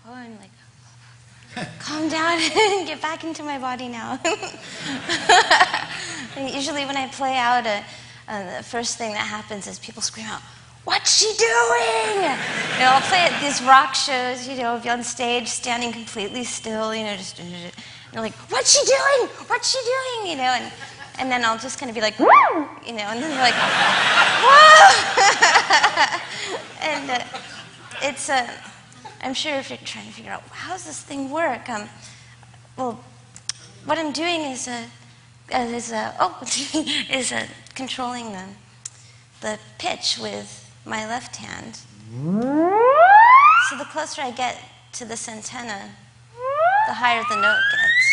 Oh, I'm like, calm down and get back into my body now. Usually when I play out, the first thing that happens is people scream out, "What's she doing?" You know, I'll play at these rock shows, you know, be on stage, standing completely still, you know, just, and they're like, "What's she doing? What's she doing?" You know, and then I'll just kind of be like, "Woo!" You know, and then they're like, "Whoa!" And it's I'm sure if you're trying to figure out, how does this thing work? Well, what I'm doing is controlling the pitch with my left hand. So the closer I get to this antenna, the higher the note gets.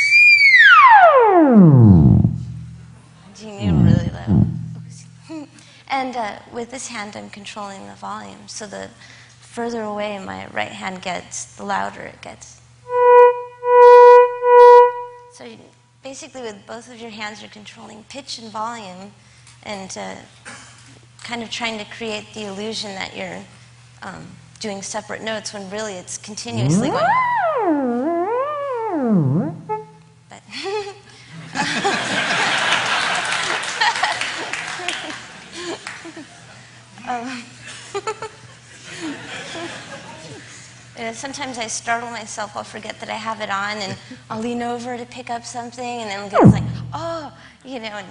You need really low. And with this hand, I'm controlling the volume. So the further away my right hand gets, the louder it gets. So basically with both of your hands, you're controlling pitch and volume and kind of trying to create the illusion that you're doing separate notes when really it's continuously going. But sometimes I startle myself. I'll forget that I have it on, and I'll lean over to pick up something, and then it's like, oh, you know, and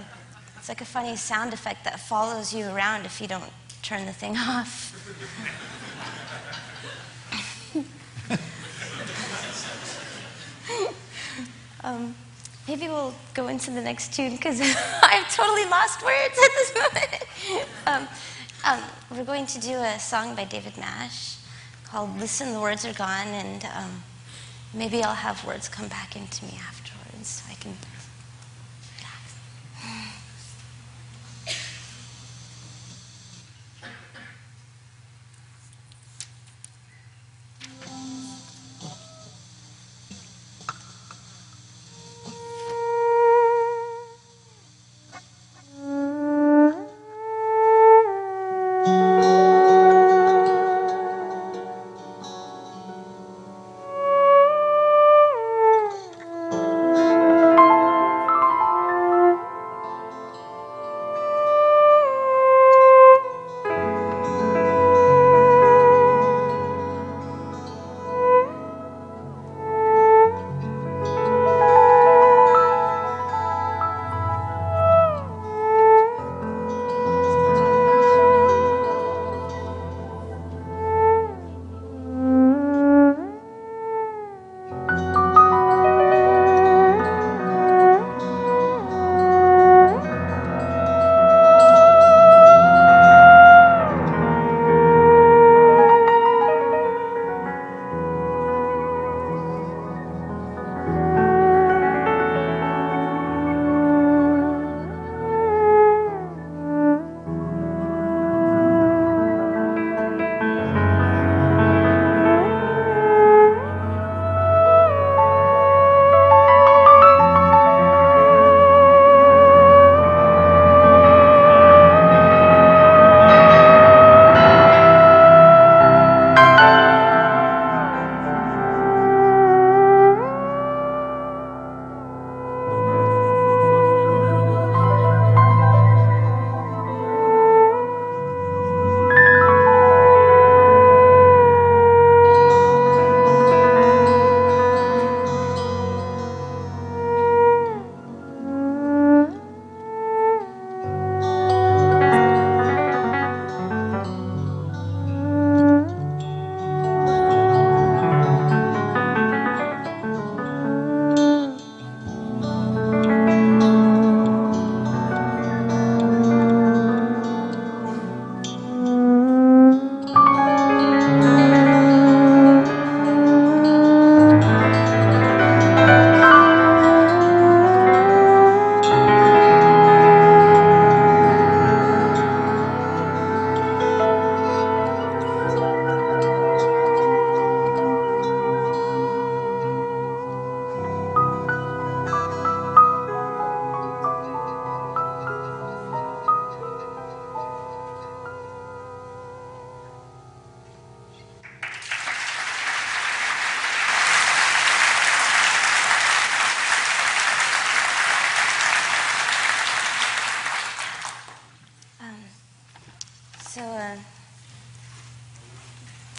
it's like a funny sound effect that follows you around if you don't turn the thing off. Maybe we'll go into the next tune because I've totally lost words at this moment. We're going to do a song by David Mash called "Listen, the Words Are Gone," and maybe I'll have words come back into me afterwards so I can relax.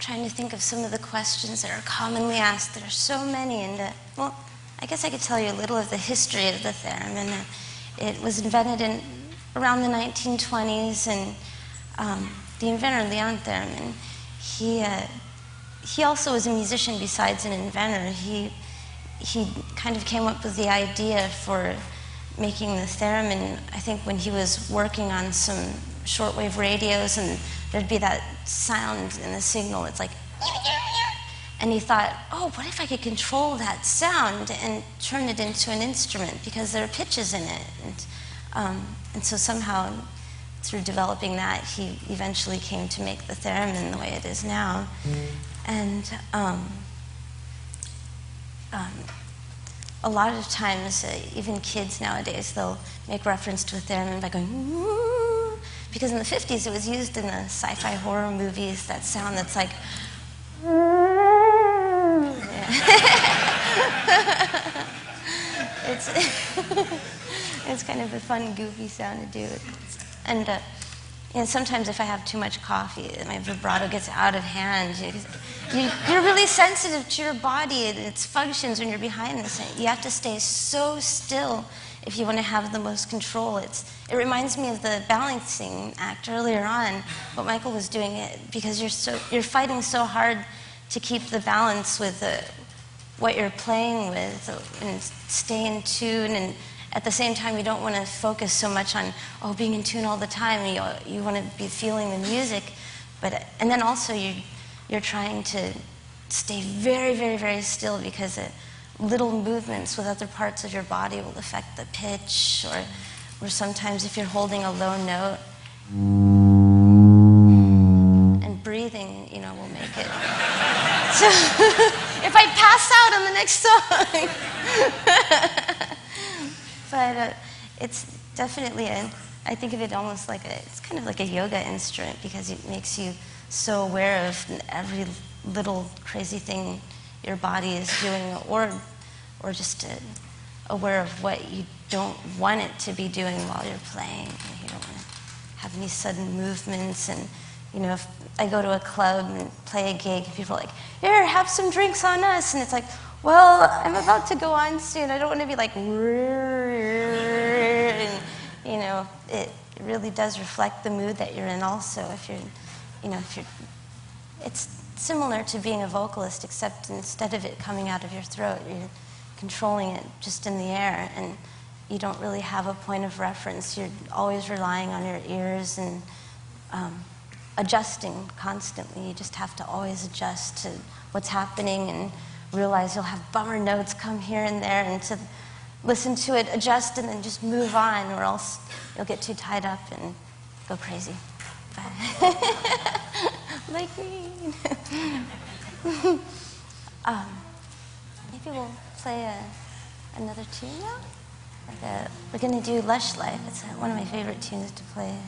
trying to think of some of the questions that are commonly asked. There are so many, and well, I guess I could tell you a little of the history of the theremin. It was invented in around the 1920s, and the inventor, Leon Theremin, he also was a musician besides an inventor. He kind of came up with the idea for making the theremin, I think, when he was working on some shortwave radios, and there'd be that sound in the signal. It's like, and he thought, oh, what if I could control that sound and turn it into an instrument, because there are pitches in it. And so somehow, through developing that, he eventually came to make the theremin the way it is now. And a lot of times, even kids nowadays, they'll make reference to a theremin by going, "Ooh," because in the 50s it was used in the sci-fi horror movies, that sound that's like, it's kind of a fun, goofy sound to do. And sometimes if I have too much coffee, my vibrato gets out of hand. You're really sensitive to your body and its functions when you're behind this. You have to stay so still if you want to have the most control. It reminds me of the balancing act earlier on, what Michael was doing, because you're fighting so hard to keep the balance with what you're playing with and stay in tune, and at the same time you don't want to focus so much on being in tune all the time. You want to be feeling the music, and then also you're trying to stay very, very, very still, because little movements with other parts of your body will affect the pitch, or sometimes if you're holding a low note, and breathing, will make it. So if I pass out on the next song. But it's definitely, I think of it almost like it's kind of like a yoga instrument, because it makes you so aware of every little crazy thing your body is doing, or just aware of what you don't want it to be doing while you're playing. You don't want to have any sudden movements. And if I go to a club and play a gig, people are like, "Here, have some drinks on us," and it's like, well, I'm about to go on soon. I don't want to be like, and, it really does reflect the mood that you're in also. If you're, it's similar to being a vocalist, except instead of it coming out of your throat, you're controlling it just in the air, and you don't really have a point of reference. You're always relying on your ears and adjusting constantly. You just have to always adjust to what's happening, and realize you'll have bummer notes come here and there, and to listen to it, adjust, and then just move on, or else you'll get too tied up and go crazy. Like me. Maybe we'll play another tune now. We're going to do Lush Life. It's one of my favorite tunes to play.